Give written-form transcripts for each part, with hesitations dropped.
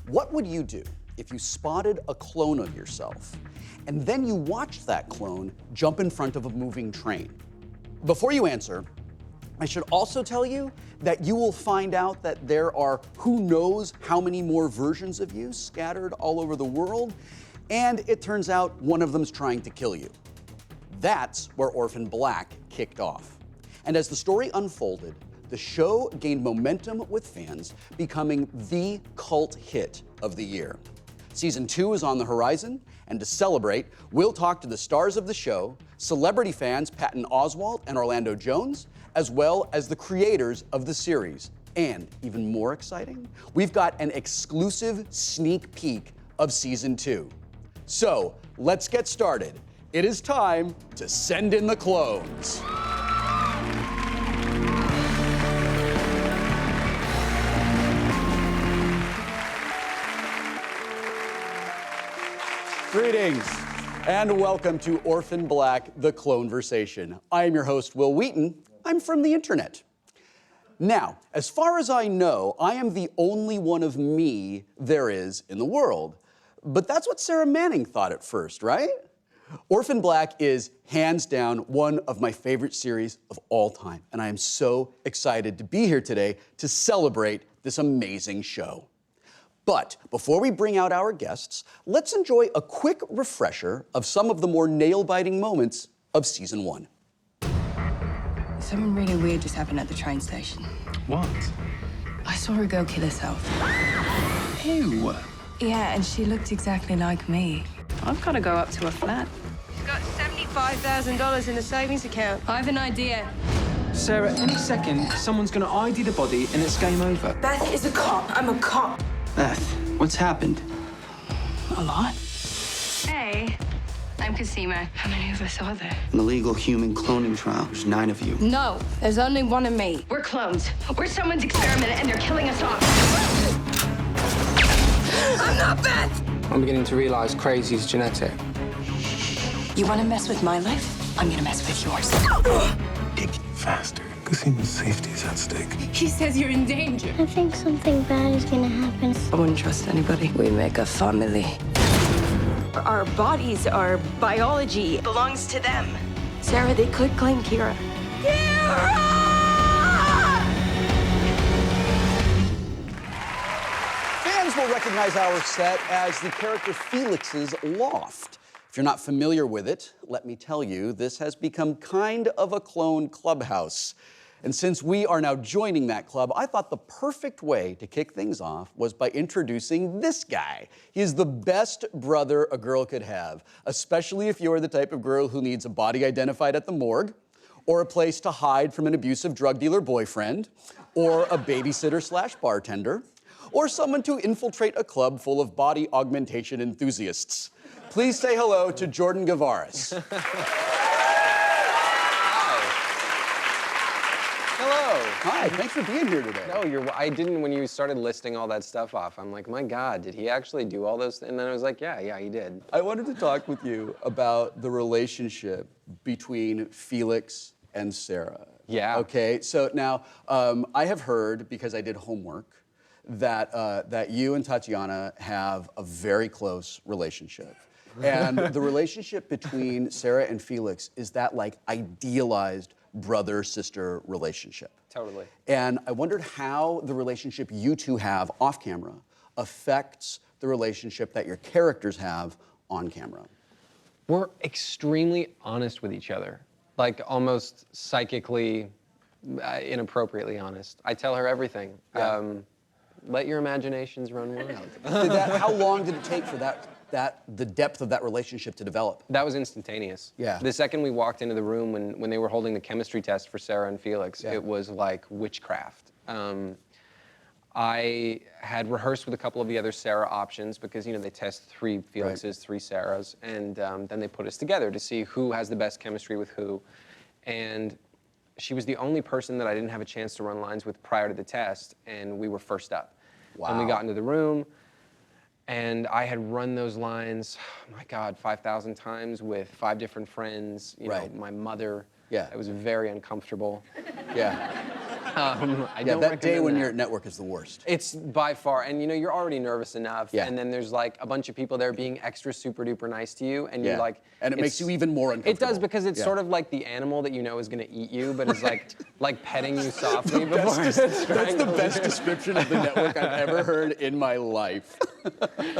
What would you do if you spotted a clone of yourself and then you watched that clone jump in front of a moving train? Before you answer, I should also tell you that you will find out that there are who knows how many more versions of you scattered all over the world, and it turns out one of them's trying to kill you. That's where Orphan Black kicked off. And as the story unfolded, the show gained momentum with fans, becoming the cult hit of the year. Season 2 is on the horizon, and to celebrate, we'll talk to the stars of the show, celebrity fans Patton Oswalt and Orlando Jones, as well as the creators of the series. And even more exciting, we've got an exclusive sneak peek of Season 2. So, let's get started. It is time to send in the clones. Greetings, and welcome to Orphan Black, the Cloneversation. I am your host, Will Wheaton. I'm from the internet. Now, as far as I know, I am the only one of me there is in the world. But that's what Sarah Manning thought at first, right? Orphan Black is hands down one of my favorite series of all time, and I am so excited to be here today to celebrate this amazing show. But before we bring out our guests, let's enjoy a quick refresher of some of the more nail-biting moments of Season 1. Something really weird just happened at the train station. What? I saw her go kill herself. Ew. Yeah, and she looked exactly like me. I've got to go up to her flat. She's got $75,000 in the savings account. I have an idea. Sarah, any second, someone's gonna ID the body and it's game over. Beth is a cop. I'm a cop. Beth, what's happened? A lot. Hey, I'm Cosima. How many of us are there? An illegal human cloning trial. There's 9 of you. No, there's only one of me. We're clones. We're someone's experiment and they're killing us off. I'm not Beth! I'm beginning to realize crazy's genetic. You want to mess with my life? I'm gonna mess with yours. Dig faster. Casima's safety is at stake. He says you're in danger. I think something bad is gonna happen. I wouldn't trust anybody. We make a family. Our bodies, our biology belongs to them. Sarah, they could claim Kira. Fans will recognize our set as the character Felix's loft. If you're not familiar with it, let me tell you, this has become kind of a clone clubhouse. And since we are now joining that club, I thought the perfect way to kick things off was by introducing this guy. He is the best brother a girl could have, especially if you're the type of girl who needs a body identified at the morgue, or a place to hide from an abusive drug dealer boyfriend, or a babysitter/bartender, or someone to infiltrate a club full of body augmentation enthusiasts. Please say hello to Jordan Gavaris. Hello. Hi, thanks for being here today. No, I didn't, when you started listing all that stuff off, I'm like, my God, did he actually do all those? And then I was like, yeah, he did. I wanted to talk with you about the relationship between Felix and Sarah. Yeah. Okay, so now I have heard, because I did homework, that you and Tatiana have a very close relationship. And the relationship between Sarah and Felix is that like idealized brother-sister relationship. Totally. And I wondered how the relationship you two have off camera affects the relationship that your characters have on camera. We're extremely honest with each other, like almost psychically, inappropriately honest. I tell her everything. Yeah. Let your imaginations run wild. How long did it take for the depth of that relationship to develop? That was instantaneous. Yeah. The second we walked into the room when they were holding the chemistry test for Sarah and Felix, Yeah. it was like witchcraft. I had rehearsed with a couple of the other Sarah options because, you know, they test 3 Felixes, 3 Sarahs, and then they put us together to see who has the best chemistry with who. And she was the only person that I didn't have a chance to run lines with prior to the test, and we were first up. Wow. And we got into the room, and I had run those lines, oh my God, 5,000 times with 5 different friends, you know, Right. my mother. Yeah. It was very uncomfortable. Yeah. I Yeah, don't that day recommend when that. you're at network is the worst. It's by far, and you know, you're already nervous enough, Yeah. and then there's like a bunch of people there being extra super duper nice to you, and Yeah. you're like, And it makes it's- you even more It uncomfortable. does, because it's Yeah. sort of like the animal that you know is gonna eat you, but is like petting you softly That's before it the strangles best you. description of the network I've ever heard in my life.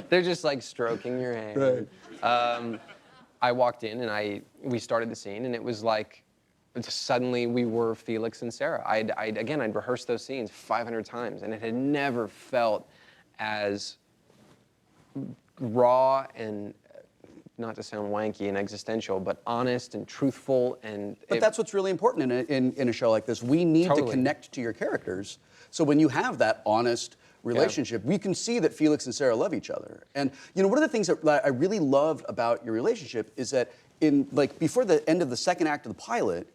They're just like stroking your hand. I walked in and we started the scene, and it was like, suddenly we were Felix and Sarah. I'd rehearsed those scenes 500 times, and it had never felt as raw and, not to sound wanky and existential, but honest and truthful. And But that's what's really important in a show like this. We need to Totally. connect to your characters. So when you have that honest relationship, we can see that Felix and Sarah love each other. And you know, one of the things that I really loved about your relationship is that before the end of the second act of the pilot,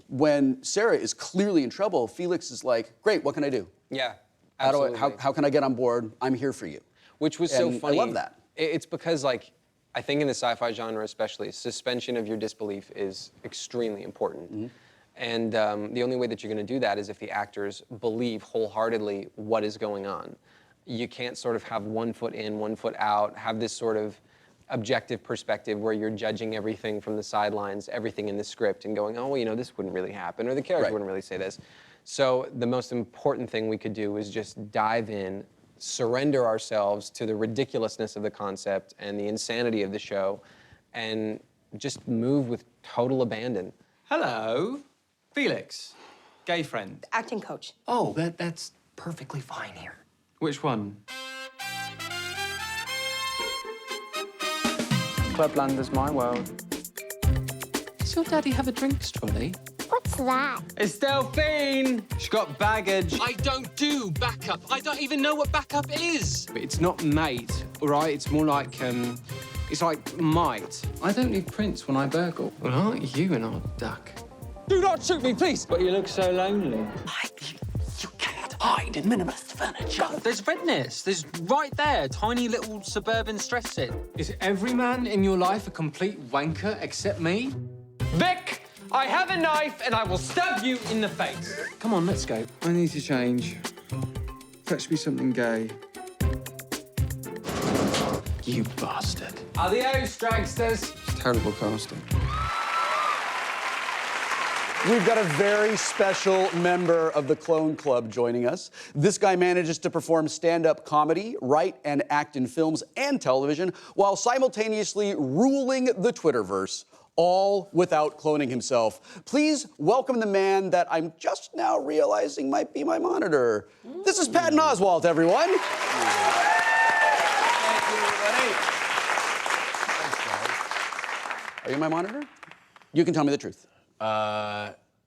when Sarah is clearly in trouble, Felix is like, "Great, what can I do? Yeah, How absolutely. how can I get on board? I'm here for you." Which was so And funny. I love that. It's because, like, I think in the sci-fi genre especially, suspension of your disbelief is extremely important. Mm-hmm. And the only way that you're going to do that is if the actors believe wholeheartedly what is going on. You can't sort of have one foot in, one foot out, have this sort of objective perspective where you're judging everything from the sidelines, everything in the script, and going, oh, well, you know, this wouldn't really happen, or the character Right. wouldn't really say this. So the most important thing we could do is just dive in, surrender ourselves to the ridiculousness of the concept and the insanity of the show, and just move with total abandon. Hello, Felix, gay friend. Acting coach. Oh, that's perfectly fine here. Which one? Clublander's my world. Does your daddy have a drinks trolley? What's that? It's Delphine. She's got baggage. I don't do backup. I don't even know what backup is. But it's not mate, all right? It's more like, it's like might. I don't need Prince when I burgle. Well, aren't you an odd duck? Do not shoot me, please. But you look so lonely. You can't hide in minimalist furniture. There's redness. There's right there, tiny little suburban stress set. Is every man in your life a complete wanker except me? Vic, I have a knife and I will stab you in the face. Come on, let's go. I need to change. Fetch me something gay. You bastard. Adios, dragsters. It's terrible casting. We've got a very special member of the Clone Club joining us. This guy manages to perform stand-up comedy, write and act in films and television, while simultaneously ruling the Twitterverse, all without cloning himself. Please welcome the man that I'm just now realizing might be my monitor. This is Patton Oswalt, everyone. Are you my monitor? You can tell me the truth.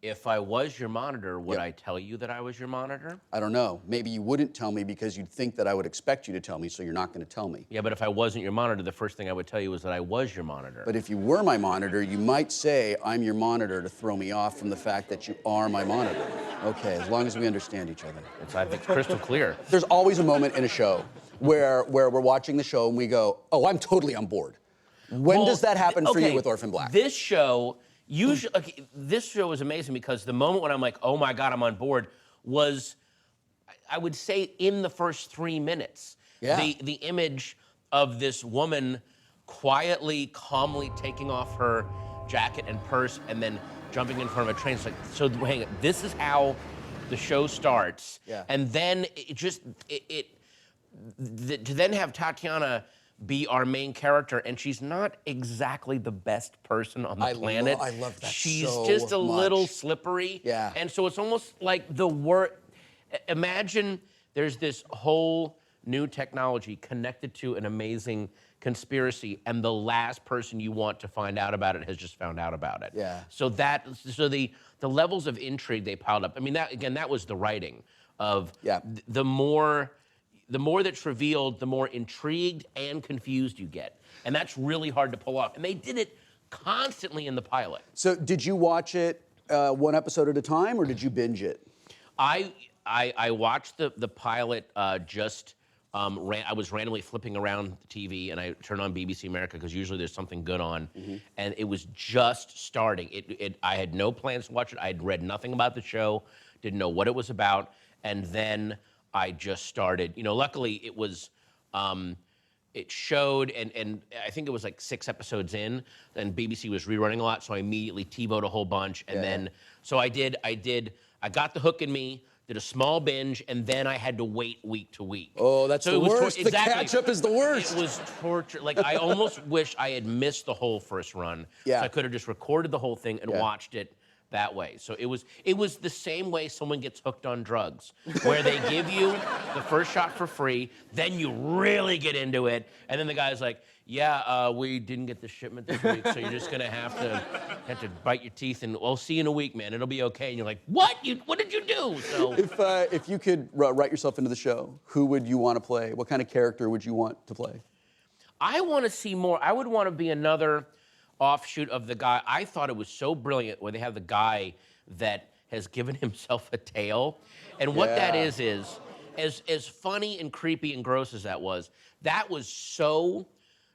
If I was your monitor, would Yeah. I tell you that I was your monitor? I don't know. Maybe you wouldn't tell me because you'd think that I would expect you to tell me, so you're not going to tell me. Yeah, but if I wasn't your monitor, the first thing I would tell you was that I was your monitor. But if you were my monitor, you might say I'm your monitor to throw me off from the fact that you are my monitor. Okay, as long as we understand each other. I think it's crystal clear. There's always a moment in a show where we're watching the show and we go, oh, I'm totally on board. When Well, does that happen for you okay, with Orphan Black? This show, usually, okay, this show was amazing because the moment when I'm like, oh my God, I'm on board, was, I would say, in the first 3 minutes. Yeah. The image of this woman quietly, calmly taking off her jacket and purse and then jumping in front of a train. It's like, so hang on, this is how the show starts. Yeah. And then to then have Tatiana be our main character, and she's not exactly the best person on the planet. I love that She's so just a little much. slippery. Yeah. And so it's almost like the word. Imagine there's this whole new technology connected to an amazing conspiracy, and the last person you want to find out about it has just found out about it. Yeah. So the levels of intrigue they piled up. I mean, that was the writing of Yeah. the more that's revealed, the more intrigued and confused you get. And that's really hard to pull off. And they did it constantly in the pilot. So did you watch it one episode at a time, or did you binge it? I watched the pilot I was randomly flipping around the TV, and I turned on BBC America because usually there's something good on, and it was just starting. I had no plans to watch it. I had read nothing about the show, didn't know what it was about, and then I just started. Luckily it was, it showed, and I think it was like 6 episodes in, and BBC was rerunning a lot, so I immediately TiVoed a whole bunch, and then, so I got the hook in me, did a small binge, and then I had to wait week to week. Oh, that's the worst. The Exactly. catch-up is the worst. It was torture. Like, I almost wish I had missed the whole first run. Yeah. So I could have just recorded the whole thing and watched it that way. So it was the same way someone gets hooked on drugs, where they give you the first shot for free, then you really get into it, and then the guy's like, yeah, we didn't get the shipment this week, so you're just gonna have to bite your teeth, and we'll see you in a week, man. It'll be okay. And you're like, what? What did you do? So if you could write yourself into the show, who would you want to play? What kind of character would you want to play? I want to see more. I would want to be another offshoot of the guy. I thought it was so brilliant where they have the guy that has given himself a tail. And what that is as funny and creepy and gross as that was so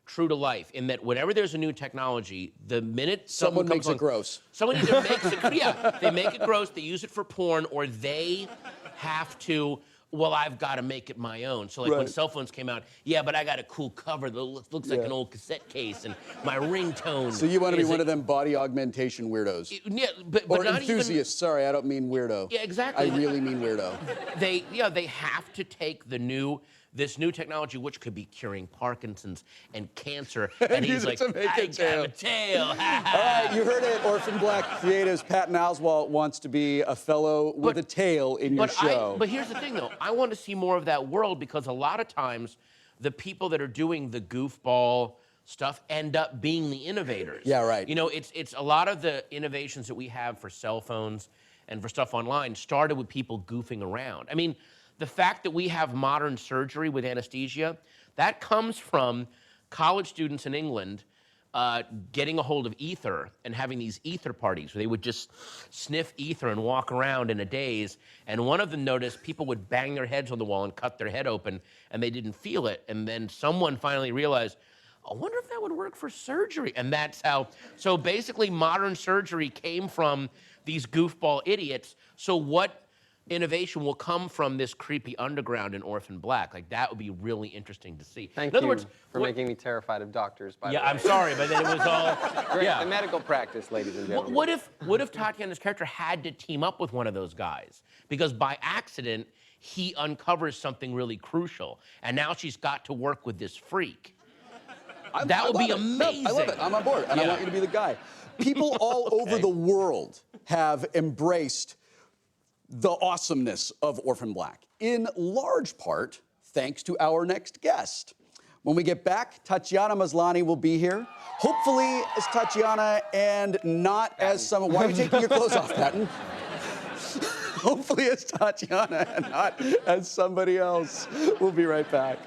true to life, in that whenever there's a new technology, the minute someone makes it gross. Someone either makes it, they make it gross, they use it for porn, or they have to, well, I've got to make it my own. So like when cell phones came out, but I got a cool cover that looks like an old cassette case, and my ringtone. So you want to be one of them body augmentation weirdos? But or not enthusiasts. even, Sorry, I don't mean weirdo. Yeah, exactly. I really mean weirdo. They have to take this new technology, which could be curing Parkinson's and cancer, and he's like, I got a tail. All right, you heard it. Orphan Black Creatives, Patton Oswalt wants to be a fellow with a tail in your show. But here's the thing, though. I want to see more of that world, because a lot of times the people that are doing the goofball stuff end up being the innovators. Yeah, right. It's a lot of the innovations that we have for cell phones and for stuff online started with people goofing around. I mean, the fact that we have modern surgery with anesthesia, that comes from college students in England getting a hold of ether and having these ether parties where they would just sniff ether and walk around in a daze. And one of them noticed people would bang their heads on the wall and cut their head open, and they didn't feel it. And then someone finally realized, I wonder if that would work for surgery. And that's how, so basically modern surgery came from these goofball idiots. So what innovation will come from this creepy underground in Orphan Black? Like, that would be really interesting to see. Thank in other you words, for making me terrified of doctors, by the way. I'm sorry, but then it was all... Great, the medical practice, ladies and gentlemen. What if Tatiana's character had to team up with one of those guys? Because by accident, he uncovers something really crucial, and now she's got to work with this freak. That would be amazing. No, I love it. I'm on board, and I want you to be the guy. People all over the world have embraced the awesomeness of Orphan Black, in large part thanks to our next guest. When we get back, Tatiana Maslany will be here. Hopefully as Tatiana and not as someone... Why are you taking your clothes off, Patton? Hopefully as Tatiana and not as somebody else. We'll be right back.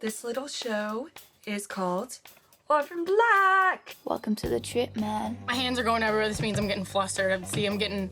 This little show is called Orphan Black. Welcome to the trip, man. My hands are going everywhere. This means I'm getting flustered. I'm getting...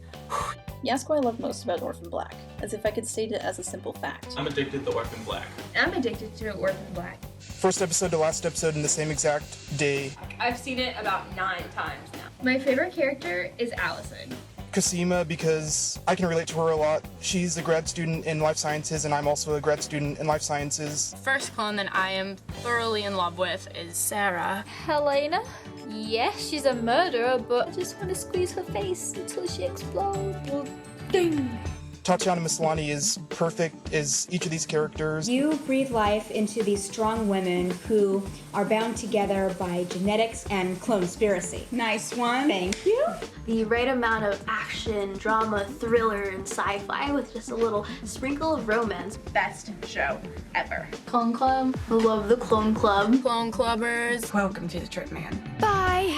You ask what I love most about Orphan Black, as if I could state it as a simple fact. I'm addicted to Orphan Black. I'm addicted to Orphan Black. First episode to last episode in the same exact day. I've seen it about 9 times now. My favorite character is Allison. Cosima, because I can relate to her a lot. She's a grad student in life sciences, and I'm also a grad student in life sciences. First clone that I am thoroughly in love with is Sarah. Helena? Yes, she's a murderer, but I just want to squeeze her face until she explodes. Well, ding! Tatiana Maslany is perfect as each of these characters. You breathe life into these strong women who are bound together by genetics and cloneversation. Nice one. Thank you. The right amount of action, drama, thriller, and sci-fi with just a little sprinkle of romance. Best show ever. Clone Club. Love the Clone Club. Clone Clubbers. Welcome to the trip, man. Bye.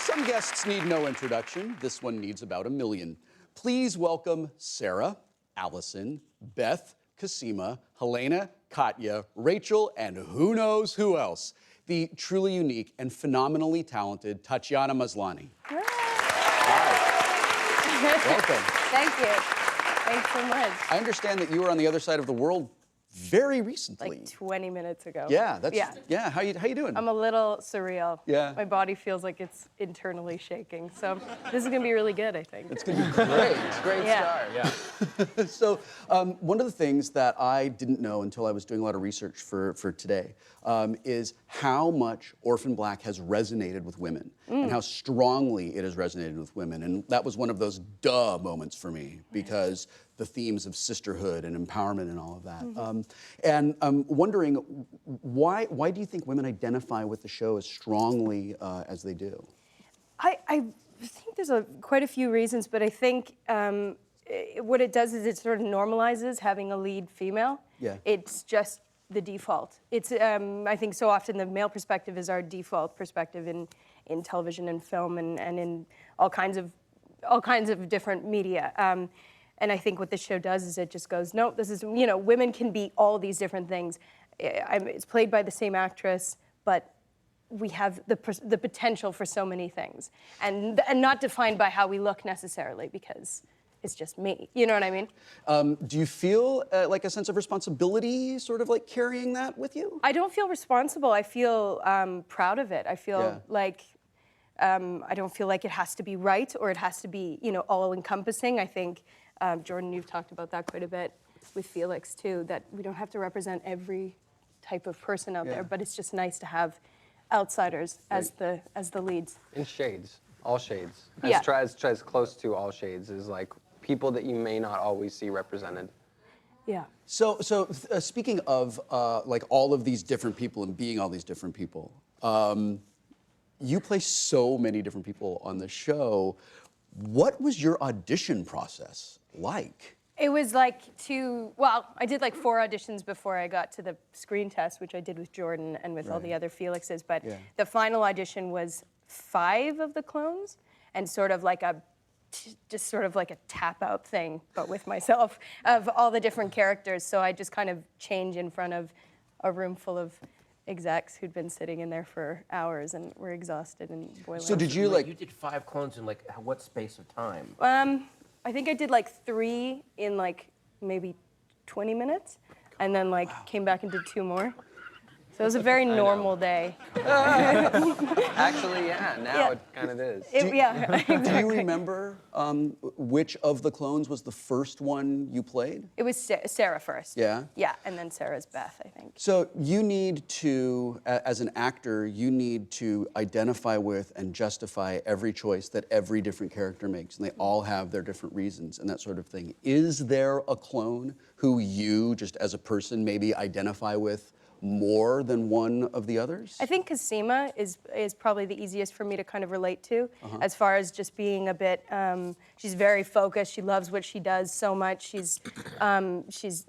Some guests need no introduction. This one needs about 1 million. Please welcome Sarah, Allison, Beth, Cosima, Helena, Katya, Rachel, and who knows who else. The truly unique and phenomenally talented Tatiana Maslany. Hi. Welcome. Thank you. Thanks so much. I understand that you were on the other side of the world very recently. Like 20 minutes ago. Yeah, yeah. How you doing? I'm a little surreal. Yeah. My body feels like it's internally shaking. So this is gonna be really good, I think. It's gonna be great. It's a great start. Yeah. So one of the things that I didn't know until I was doing a lot of research for today is how much Orphan Black has resonated with women and how strongly it has resonated with women. And that was one of those duh moments for me because the themes of sisterhood and empowerment and all of that. And I'm wondering, why do you think women identify with the show as strongly as they do? I think there's quite a few reasons, but I think what it does is it sort of normalizes having a lead female. Yeah. It's just the default. It's I think so often the male perspective is our default perspective in television and film and in all kinds of different media. And I think what this show does is it just goes, no, this is, women can be all these different things. It's played by the same actress, but we have the potential for so many things. And not defined by how we look necessarily, because it's just me. You know what I mean? Do you feel like a sense of responsibility sort of like carrying that with you? I don't feel responsible. I feel proud of it. I feel like I don't feel like it has to be right or it has to be, all-encompassing. I think, Jordan, you've talked about that quite a bit with Felix too, that we don't have to represent every type of person out there, but it's just nice to have outsiders as the leads. In shades, all shades. Yeah. As close to all shades is like people that you may not always see represented. Yeah. So speaking of like all of these different people and being all these different people, you play so many different people on the show. What was your audition process like? It was like I did like 4 auditions before I got to the screen test, which I did with Jordan and with all the other Felixes, but the final audition was 5 of the clones and sort of like a tap out thing, but with myself, of all the different characters. So I just kind of change in front of a room full of execs who'd been sitting in there for hours and were exhausted and boiling. So did you You did 5 clones in like what space of time? I think I did like 3 in like maybe 20 minutes, and then like came back and did 2 more. So it was a very normal day. Actually, now it kind of is. Exactly. Do you remember which of the clones was the first one you played? It was Sarah first. Yeah? Yeah, and then Sarah's Beth, I think. So you need to, as an actor, you need to identify with and justify every choice that every different character makes, and they all have their different reasons and that sort of thing. Is there a clone who you, just as a person, maybe identify with more than one of the others? I think Cosima is probably the easiest for me to kind of relate to, as far as just being a bit, she's very focused, she loves what she does so much, she's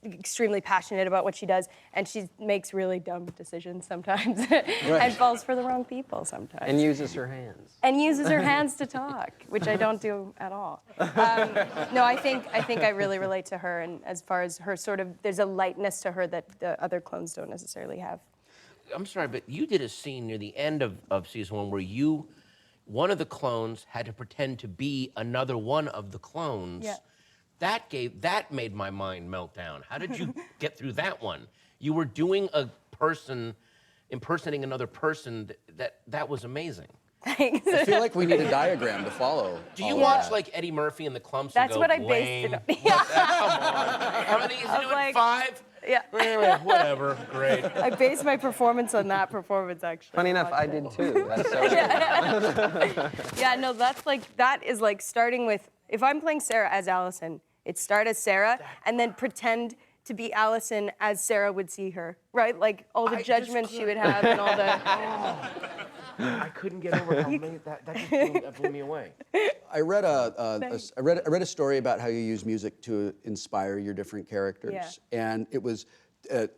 extremely passionate about what she does, and she makes really dumb decisions sometimes, and falls for the wrong people sometimes. And uses her hands. And uses her hands to talk, which I don't do at all. No, I think I really relate to her, and as far as her sort of, there's a lightness to her that the other clones don't necessarily have. I'm sorry, but you did a scene near the end of season 1 where one of the clones had to pretend to be another one of the clones. Yeah. That made my mind melt down. How did you get through that one? You were doing a person impersonating another person. That was amazing. Thanks. I feel like we need a diagram to follow. Do you watch like Eddie Murphy and the Clumps? That's and go, what I based it on. Come on. How many is it doing? 5? Yeah. Whatever. Great. I based my performance on that performance, actually. Funny enough, I did too. That's so Yeah, no, that is like starting with, if I'm playing Sarah as Allison, it start as Sarah and then pretend to be Allison as Sarah would see her, right? Like all the judgments she would have and all the... I couldn't get over how many that just blew me away. I read a story about how you use music to inspire your different characters, and it was,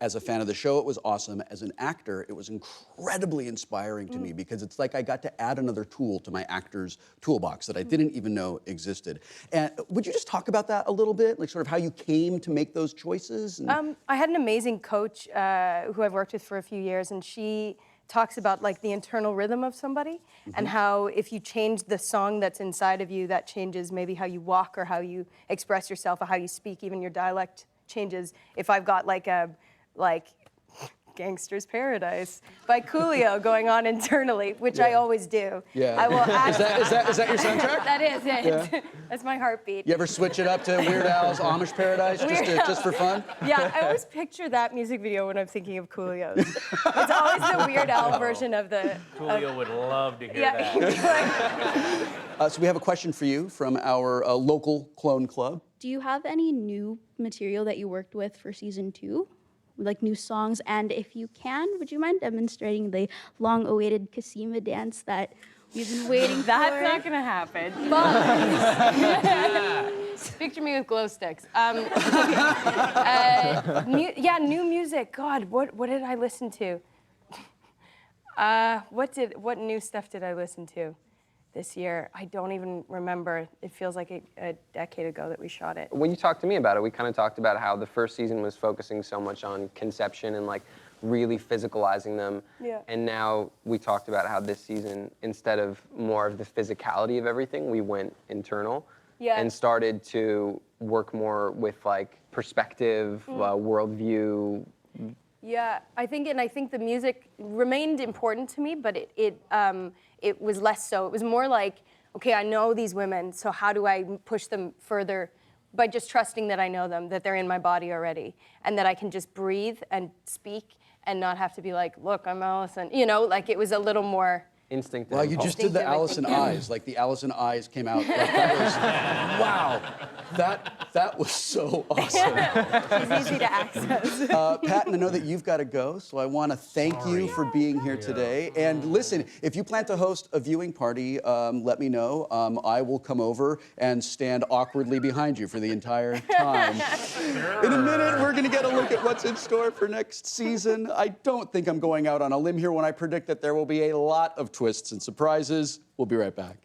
as a fan of the show, it was awesome. As an actor, it was incredibly inspiring to me because it's like I got to add another tool to my actor's toolbox that I didn't even know existed. And would you just talk about that a little bit, like sort of how you came to make those choices? And... I had an amazing coach who I've worked with for a few years, and she talks about like the internal rhythm of somebody and how if you change the song that's inside of you, that changes maybe how you walk or how you express yourself or how you speak, even your dialect changes. If I've got like a like Gangster's Paradise by Coolio going on internally, which I always do. Yeah. I will Is that your soundtrack? That is it. Yeah. That's my heartbeat. You ever switch it up to Weird Al's Amish Paradise just for fun? Yeah, I always picture that music video when I'm thinking of Coolio's. It's always the Weird Al version of the... Coolio would love to hear that. So we have a question for you from our local clone club. Do you have any new material that you worked with for season 2? Like new songs? And if you can, would you mind demonstrating the long-awaited Kasima dance that we've been waiting for? That's not gonna happen. Picture me with glow sticks. New music. God, what did I listen to? What new stuff did I listen to this year? I don't even remember. It feels like a decade ago that we shot it. When you talked to me about it, we kind of talked about how the first season was focusing so much on conception and like really physicalizing them. Yeah. And now we talked about how this season, instead of more of the physicality of everything, we went internal and started to work more with like perspective, worldview. Yeah, I think the music remained important to me, but it was less so. It was more like, okay, I know these women, so how do I push them further by just trusting that I know them, that they're in my body already, and that I can just breathe and speak and not have to be like, look, I'm Allison. You know, like it was a little more instinctive. Wow, you just did the Allison eyes, like the Allison eyes came out. Like that was, wow, that was so awesome. She's easy to access. Pat, and I know that you've got to go, so I want to thank you for being here today. And listen, if you plan to host a viewing party, let me know. I will come over and stand awkwardly behind you for the entire time. In a minute, we're going to get a look at what's in store for next season. I don't think I'm going out on a limb here when I predict that there will be a lot of twists and surprises. We'll be right back.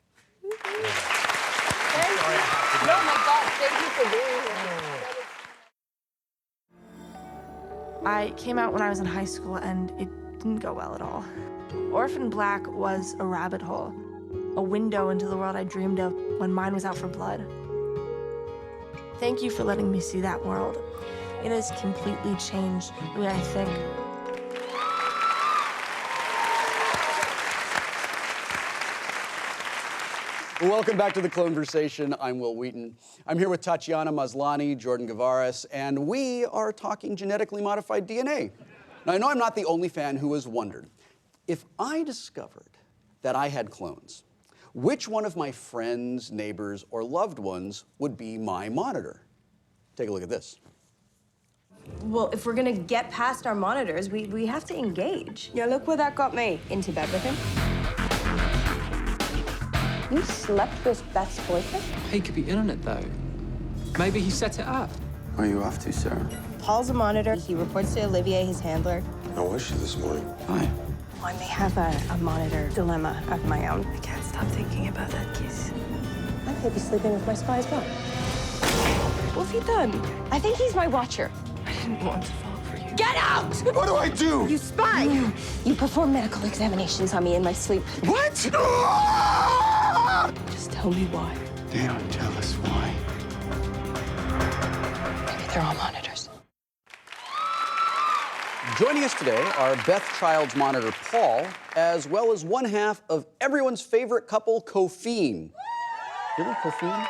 I came out when I was in high school and it didn't go well at all. Orphan Black was a rabbit hole, a window into the world I dreamed of when mine was out for blood. Thank you for letting me see that world. It has completely changed the way I think. Welcome back to the Cloneversation. I'm Will Wheaton. I'm here with Tatiana Maslany, Jordan Gavaris, and we are talking genetically modified DNA. Now, I know I'm not the only fan who has wondered, if I discovered that I had clones, which one of my friends, neighbors, or loved ones would be my monitor? Take a look at this. Well, if we're gonna get past our monitors, we have to engage. Yeah, look where that got me. Into bed with him. You slept with Beth's boyfriend? He could be in on it, though. Maybe he set it up. Where are you off to, Sarah? Paul's a monitor. He reports to Olivier, his handler. How was she this morning? Hi. I may have a monitor dilemma of my own. I can't stop thinking about that kiss. I could be sleeping with my spy as well. What's he done? I think he's my watcher. I didn't want to fall for you. Get out! What do I do? You spy! You perform medical examinations on me in my sleep. What? Just tell me why. They don't tell us why. Maybe they're all monitors. Joining us today are Beth Child's monitor, Paul, as well as one half of everyone's favorite couple, Kofine. Really, Kofine?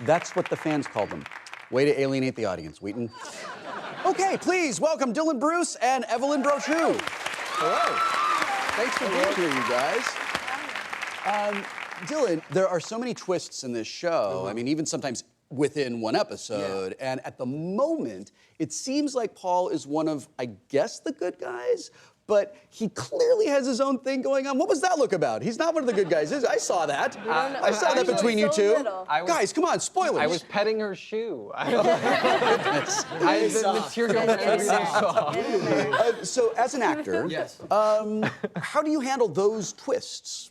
That's what the fans call them. Way to alienate the audience, Wheaton. Okay, please welcome Dylan Bruce and Evelyn Brochu. Hello. Thanks for being here, you guys. Dylan, there are so many twists in this show. I mean, even sometimes within one episode. Yeah. And at the moment, it seems like Paul is one of, I guess, the good guys, but he clearly has his own thing going on. What was that look about? He's not one of the good guys, is he? I saw that. I saw that between you two. Guys, come on, spoilers. I was petting her shoe. So, as an actor, how do you handle those twists?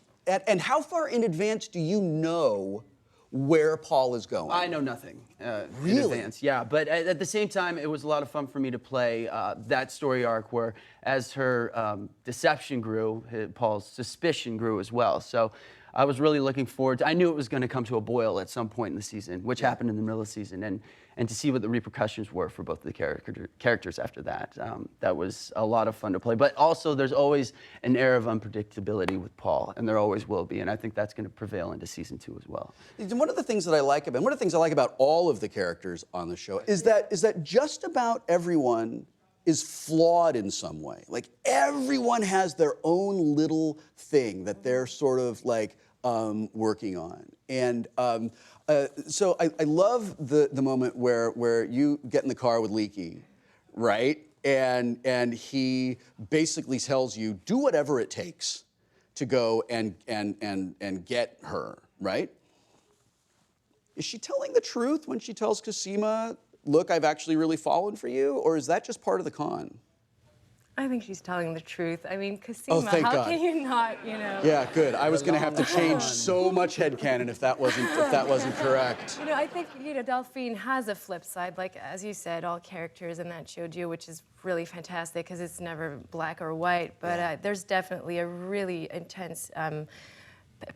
And how far in advance do you know where Paul is going? I know nothing in advance, yeah. But at the same time, it was a lot of fun for me to play that story arc where as her deception grew, Paul's suspicion grew as well. So I was really looking forward to, I knew it was going to come to a boil at some point in the season, which happened in the middle of the season, and to see what the repercussions were for both of the characters after that. That was a lot of fun to play. But also, there's always an air of unpredictability with Paul, and there always will be, and I think that's going to prevail into season 2 as well. One of the things that I like about all of the characters on the show is that just about everyone is flawed in some way. Like, everyone has their own little thing that they're sort of like working on. And so I love the moment where you get in the car with Leaky, right? And he basically tells you, do whatever it takes to go and get her, right? Is she telling the truth when she tells Cosima, look, I've actually really fallen for you? Or is that just part of the con? I think she's telling the truth. I mean, Cosima, thank how God. can you not, you know? Yeah, good. I was going to have to change so much headcanon if that wasn't correct. You know, I think, you know, Delphine has a flip side, like, as you said, all characters in that showed you, which is really fantastic because it's never black or white, but there's definitely a really intense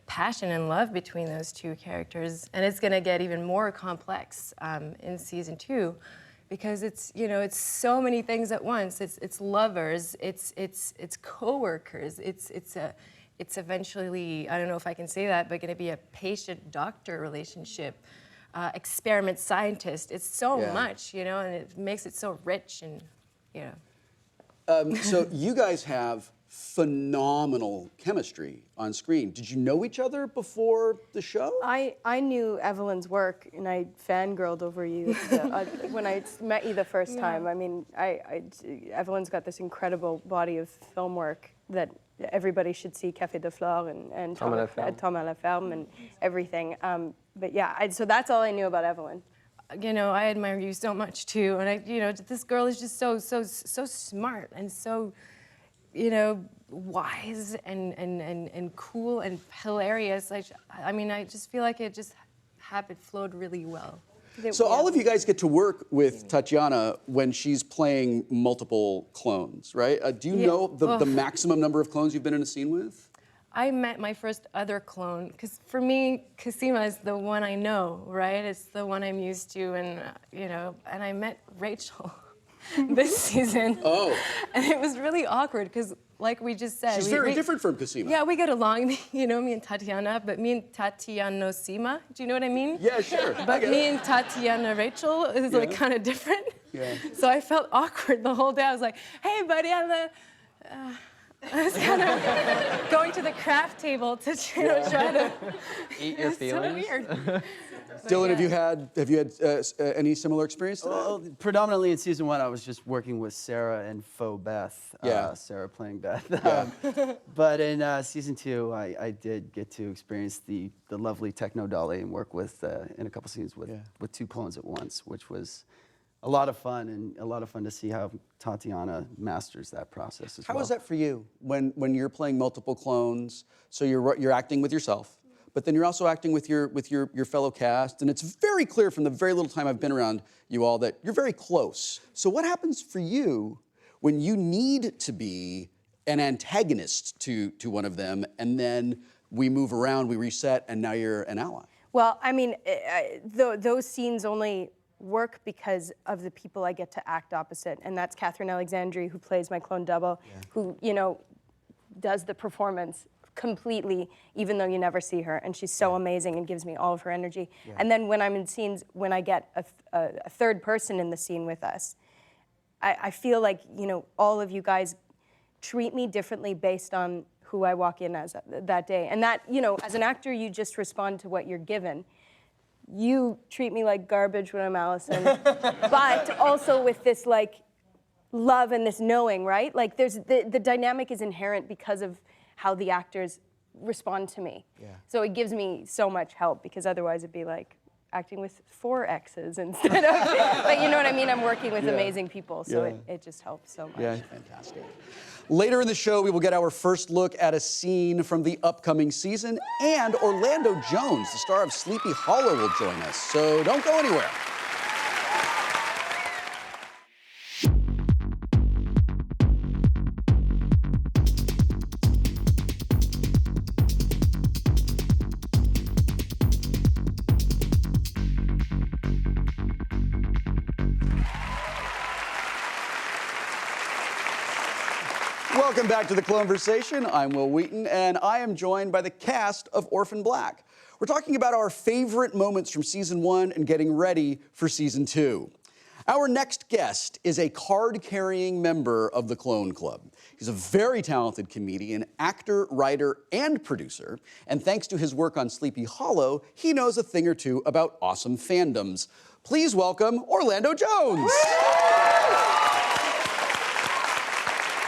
passion and love between those two characters, and it's going to get even more complex in season 2. Because it's, you know, it's so many things at once. It's lovers, it's coworkers, it's eventually, I don't know if I can say that, but going to be a patient-doctor relationship, experiment scientist. It's so much, you know, and it makes it so rich and, you know. So you guys have phenomenal chemistry on screen. Did you know each other before the show? I knew Evelyn's work, and I fangirled over you when I met you the first time. I mean, Evelyn's got this incredible body of film work that everybody should see, Café de Flore and Tom à la Ferme and everything. But yeah, so that's all I knew about Evelyn. You know, I admire you so much too, and you know, this girl is just so smart and so, you know, wise and cool and hilarious. I mean, I just feel like it just flowed really well. So all of you guys get to work with Tatiana when she's playing multiple clones, right? Do you know the maximum number of clones you've been in a scene with? I met my first other clone, because for me, Cosima is the one I know, right? It's the one I'm used to, and, you know, and I met Rachel this season. Oh. And it was really awkward, because like we just said. She's very different from Cosima. Yeah, we get along, you know, me and Tatiana, but me and Tatiana Sima, do you know what I mean? Yeah, sure. But me and Tatiana Rachel is like kind of different. Yeah. So I felt awkward the whole day. I was like, hey, buddy, I was kind of going to the craft table to try to eat your feelings. So weird. Dylan, have you had any similar experience to that? Well, predominantly in season 1, I was just working with Sarah and Faux Beth. Sarah playing Beth. But in season 2, I did get to experience the lovely techno dolly and work with in a couple scenes with 2 clones at once, which was a lot of fun, and a lot of fun to see how Tatiana masters that process as well. How is that for you when you're playing multiple clones? So you're acting with yourself, but then you're also acting with your fellow cast, and it's very clear from the very little time I've been around you all that you're very close. So what happens for you when you need to be an antagonist to one of them, and then we move around, we reset, and now you're an ally? Well, I mean, those scenes only work because of the people I get to act opposite, and that's Catherine Alexandri, who plays my clone double, who, you know, does the performance completely, even though you never see her, and she's so amazing and gives me all of her energy. And then when I'm in scenes, when I get a third person in the scene with us, I feel like, you know, all of you guys treat me differently based on who I walk in as that day. And that, you know, as an actor, you just respond to what you're given. You treat me like garbage when I'm Allison, but also with this, like, love and this knowing, right? Like, there's the dynamic is inherent because of how the actors respond to me. So it gives me so much help, because otherwise it'd be like acting with 4 exes instead of, but you know what I mean? I'm working with amazing people, so it just helps so much. Yeah, fantastic. Later in the show, we will get our first look at a scene from the upcoming season, and Orlando Jones, the star of Sleepy Hollow, will join us. So don't go anywhere. Welcome back to the Cloneversation. I'm Will Wheaton, and I am joined by the cast of Orphan Black. We're talking about our favorite moments from season 1 and getting ready for season 2. Our next guest is a card-carrying member of the Clone Club. He's a very talented comedian, actor, writer, and producer. And thanks to his work on Sleepy Hollow, he knows a thing or two about awesome fandoms. Please welcome Orlando Jones.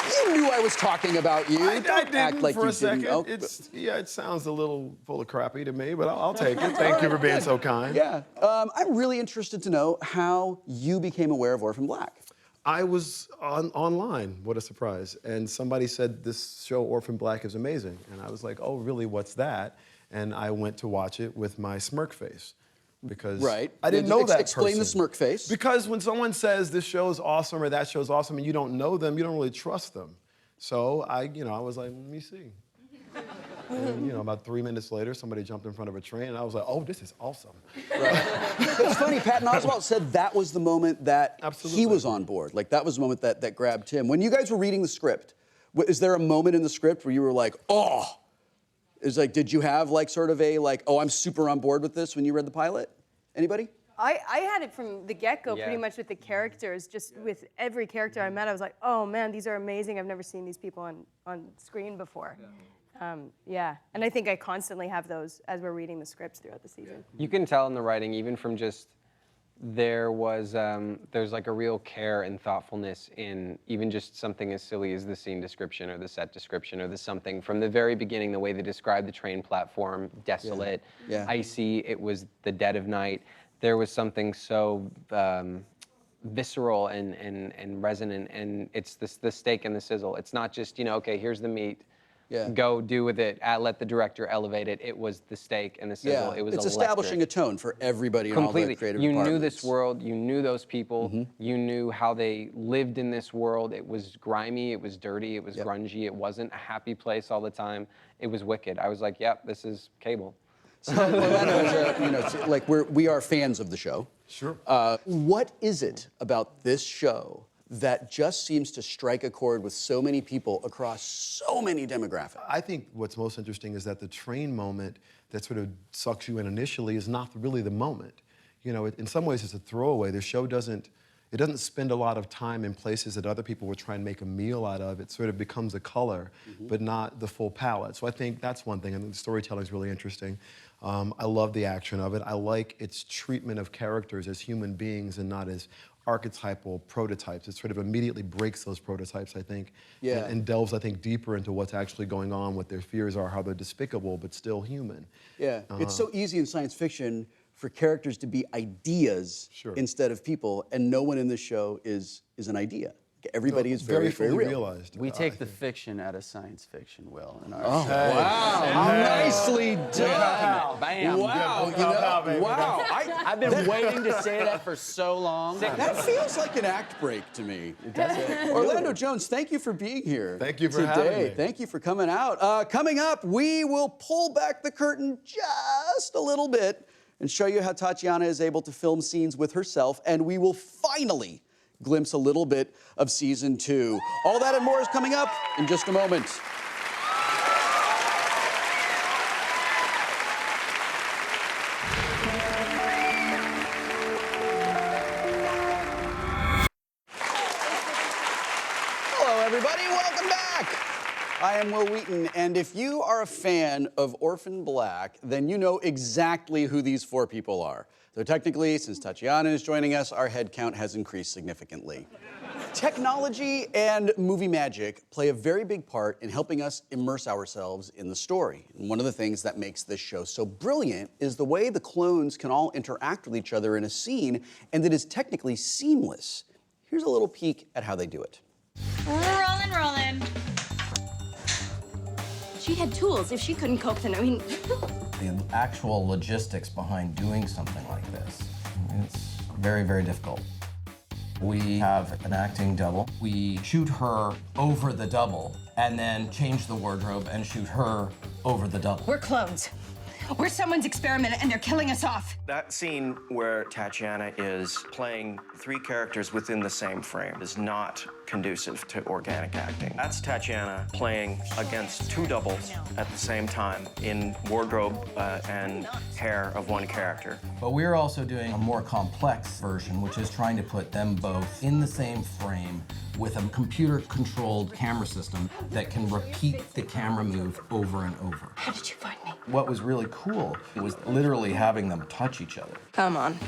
You knew I was talking about you. I Don't didn't act like for you a second. didn't. It sounds a little full of crappy to me, but I'll take it. Thank you for being so kind. Yeah. I'm really interested to know how you became aware of Orphan Black. I was online, what a surprise, and somebody said this show, Orphan Black, is amazing. And I was like, oh, really, what's that? And I went to watch it with my smirk face. Because right. I didn't know that Explain person. the smirk face. Because when someone says this show is awesome or that show is awesome and you don't know them, you don't really trust them. So I was like, let me see. And about 3 minutes later, somebody jumped in front of a train and I was like, oh, this is awesome. Right. It's funny, Patton Oswalt said that was the moment that he was on board. Like that was the moment that grabbed him. When you guys were reading the script, is there a moment in the script where you were like, oh, did you have like sort of a like, oh, I'm super on board with this when you read the pilot? Anybody? I had it from the get-go pretty much with the characters. Just with every character I met, I was like, oh man, these are amazing. I've never seen these people on screen before. Yeah. And I think I constantly have those as we're reading the scripts throughout the season. You can tell in the writing, even from just there's like a real care and thoughtfulness in even just something as silly as the scene description or the set description or the something. From the very beginning, the way they described the train platform, desolate, icy, it was the dead of night. There was something so visceral and resonant, and it's the steak and the sizzle. It's not just, okay, here's the meat. Go do with it. Let the director elevate it. It was the steak and the sizzle. It was it's electric. Establishing a tone for everybody in all the creative You departments. knew this world. You knew those people. You knew how they lived in this world. It was grimy. It was dirty. It was grungy. It wasn't a happy place all the time. It was wicked. I was like, yep, this is cable. So, Orlando, we are fans of the show. Sure. What is it about this show that just seems to strike a chord with so many people across so many demographics? I think what's most interesting is that the train moment that sort of sucks you in initially is not really the moment. In some ways it's a throwaway. The show doesn't spend a lot of time in places that other people would try and make a meal out of. It sort of becomes a color, but not the full palette. So I think that's one thing, and the storytelling is really interesting. I love the action of it. I like its treatment of characters as human beings and not as archetypal prototypes. It sort of immediately breaks those prototypes, I think, and delves, I think, deeper into what's actually going on, what their fears are, how they're despicable, but still human. Yeah, it's so easy in science fiction for characters to be ideas instead of people, and no one in this show is an idea. Everybody is very, very real. Realized. We take the fiction out of science fiction, Will, in our show. Wow. Nicely done. Bam. Wow. Wow. I've been waiting to say that for so long. That feels like an act break to me. It does. Orlando Jones, thank you for being here. Thank you for having me. Thank you for coming out. Coming up, we will pull back the curtain just a little bit and show you how Tatiana is able to film scenes with herself, and we will finally glimpse a little bit of season 2. All that and more is coming up in just a moment. Hello, everybody. Welcome back. I am Will Wheaton, and if you are a fan of Orphan Black, then you know exactly who these 4 people are. Though technically, since Tatiana is joining us, our head count has increased significantly. Technology and movie magic play a very big part in helping us immerse ourselves in the story. And one of the things that makes this show so brilliant is the way the clones can all interact with each other in a scene, and it is technically seamless. Here's a little peek at how they do it. Rolling, rolling. She had tools. If she couldn't cope, then The actual logistics behind doing something like this, it's very, very difficult. We have an acting double. We shoot her over the double and then change the wardrobe and shoot her over the double. We're clones. We're someone's experiment and they're killing us off. That scene where Tatiana is playing 3 characters within the same frame is not conducive to organic acting. That's Tatiana playing against 2 doubles at the same time in wardrobe and hair of one character. But we're also doing a more complex version, which is trying to put them both in the same frame with a computer-controlled camera system that can repeat the camera move over and over. How did you find me? What was really cool was literally having them touch each other. Come on.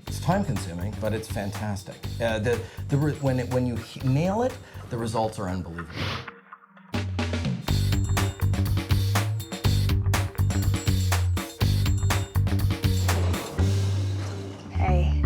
It's time-consuming, but it's fantastic. When you nail it, the results are unbelievable. Hey.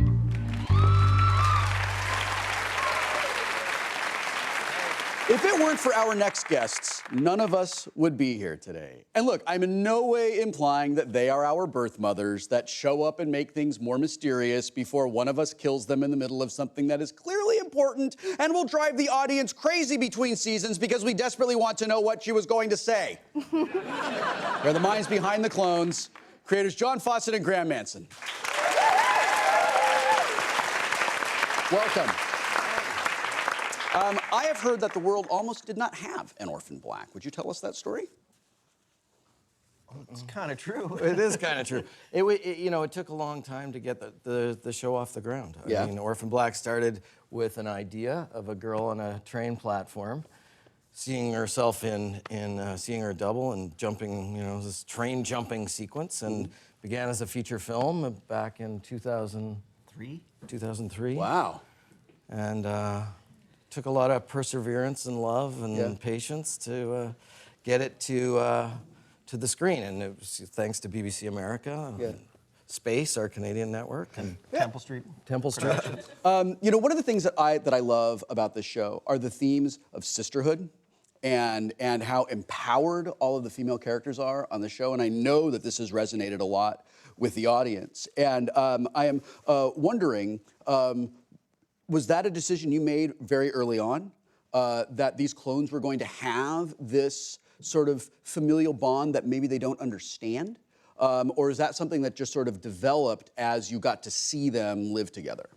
If it weren't for our next guests, none of us would be here today. And look, I'm in no way implying that they are our birth mothers that show up and make things more mysterious before one of us kills them in the middle of something that is clearly important and will drive the audience crazy between seasons because we desperately want to know what she was going to say. They're the minds behind the clones, creators John Fawcett and Graham Manson. Welcome. I have heard that the world almost did not have an Orphan Black. Would you tell us that story? It's kind of true. It is kind of true. It took a long time to get the show off the ground. Yeah. I mean, Orphan Black started with an idea of a girl on a train platform, seeing herself seeing her double and jumping, this train jumping sequence, and began as a feature film back in 2003. 2003. Wow. And took a lot of perseverance and love and patience to get it to the screen, and it was thanks to BBC America, Space, our Canadian network, and Temple Street. Temple Street. One of the things that I love about this show are the themes of sisterhood and how empowered all of the female characters are on the show, and I know that this has resonated a lot with the audience. And I am wondering, was that a decision you made very early on, that these clones were going to have this sort of familial bond that maybe they don't understand? Or is that something that just sort of developed as you got to see them live together?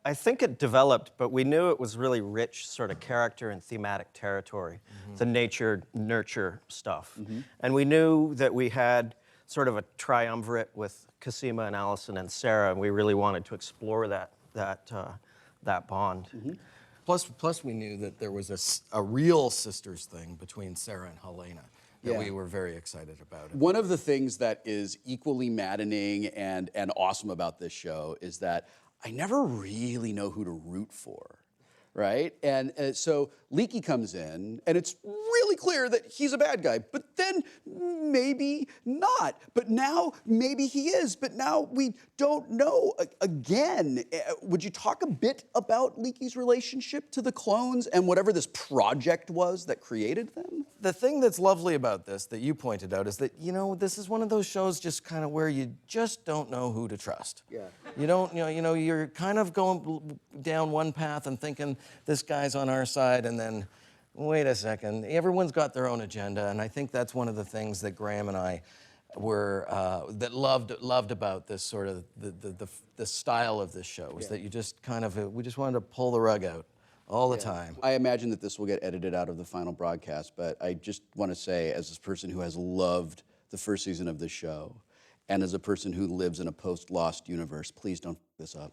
I think it developed, but we knew it was really rich sort of character and thematic territory, the nature-nurture stuff. And we knew that we had sort of a triumvirate with Cosima and Allison and Sarah, and we really wanted to explore that bond. Plus, we knew that there was a real sisters thing between Sarah and Helena that we were very excited about. One of the things that is equally maddening and awesome about this show is that I never really know who to root for, right? And so Leaky comes in, and it's really clear that he's a bad guy, but then maybe not. But now maybe he is, but now we don't know. Again, would you talk a bit about Leaky's relationship to the clones and whatever this project was that created them? The thing that's lovely about this that you pointed out is that, this is one of those shows just kind of where you just don't know who to trust. Yeah. You don't, you're kind of going down one path and thinking this guy's on our side, and then, wait a second, everyone's got their own agenda, and I think that's one of the things that Graham and I were, that loved about this sort of, the style of this show, is that you just kind of, we just wanted to pull the rug out all the time. I imagine that this will get edited out of the final broadcast, but I just want to say, as this person who has loved the first season of this show, and as a person who lives in a post-Lost universe, please don't f this up.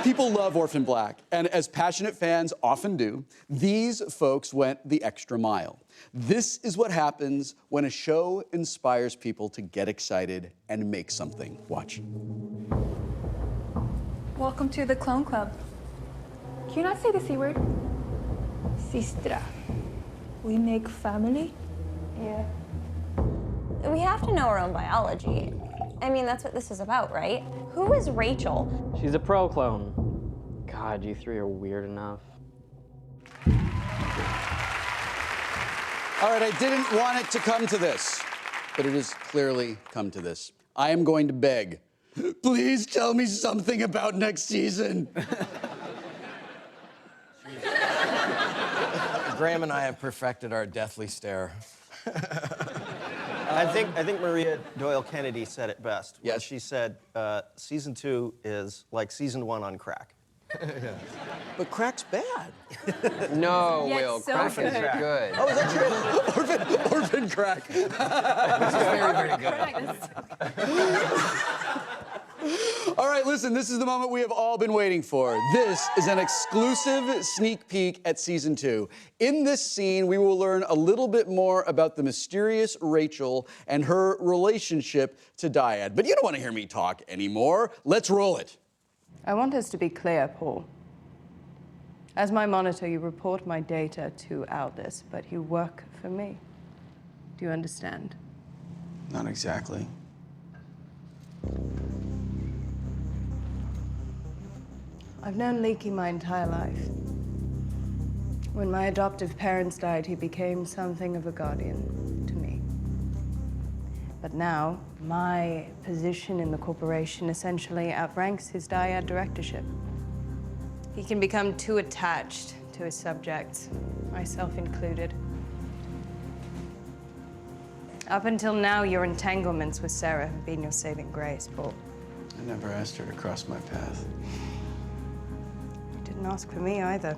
People love Orphan Black, and as passionate fans often do, these folks went the extra mile. This is what happens when a show inspires people to get excited and make something. Watch. Welcome to the Clone Club. Can you not say the C word? Sistra. We make family? Yeah. We have to know our own biology. I mean, that's what this is about, right? Who is Rachel? She's a pro clone. God, you three are weird enough. All right, I didn't want it to come to this, but it has clearly come to this. I am going to beg, please tell me something about next season. Graham and I have perfected our deathly stare. I think Maria Doyle Kennedy said it best. Yes. She said, season 2 is like season 1 on crack. But crack's bad. No, Yet Will. so Crack is good. good. Oh, is that true? Orphan crack. This is very, very good. All right, listen, this is the moment we have all been waiting for. This is an exclusive sneak peek at season 2. In this scene, we will learn a little bit more about the mysterious Rachel and her relationship to Dyad. But you don't want to hear me talk anymore. Let's roll it. I want us to be clear, Paul. As my monitor, you report my data to Aldous, but you work for me. Do you understand? Not exactly. I've known Leaky my entire life. When my adoptive parents died, he became something of a guardian to me. But now, my position in the corporation essentially outranks his Dyad directorship. He can become too attached to his subjects, myself included. Up until now, your entanglements with Sarah have been your saving grace, Paul. I never asked her to cross my path. You didn't ask for me either.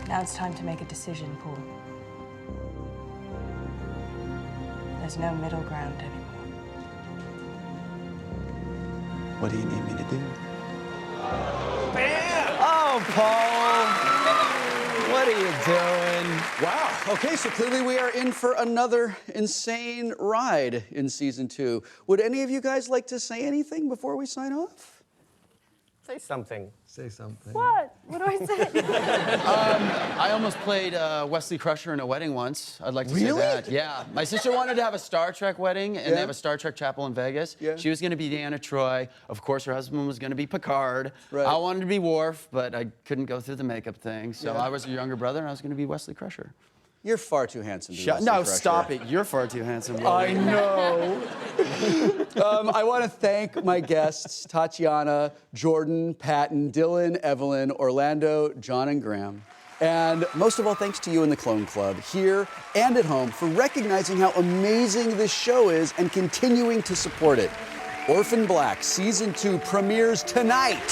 Now it's time to make a decision, Paul. There's no middle ground anymore. What do you need me to do? Bam! Oh, Paul! What are you doing? Wow. Okay, so clearly we are in for another insane ride in season 2. Would any of you guys like to say anything before we sign off? Say something. Say something. What? What do I say? I almost played Wesley Crusher in a wedding once. I'd like to say Really? that. Yeah. My sister wanted to have a Star Trek wedding, and Yeah. they have a Star Trek chapel in Vegas. Yeah. She was going to be Deanna Troi. Of course, her husband was going to be Picard. Right. I wanted to be Worf, but I couldn't go through the makeup thing. So Yeah. I was a younger brother, and I was going to be Wesley Crusher. You're far too handsome to be Shut, Wesley no, Crusher. stop it. You're far too handsome. I know. I want to thank my guests, Tatiana, Jordan, Patton, Dylan, Evelyn, Orlando, John, and Graham. And most of all, thanks to you in the Clone Club, here and at home, for recognizing how amazing this show is and continuing to support it. Orphan Black Season 2 premieres tonight.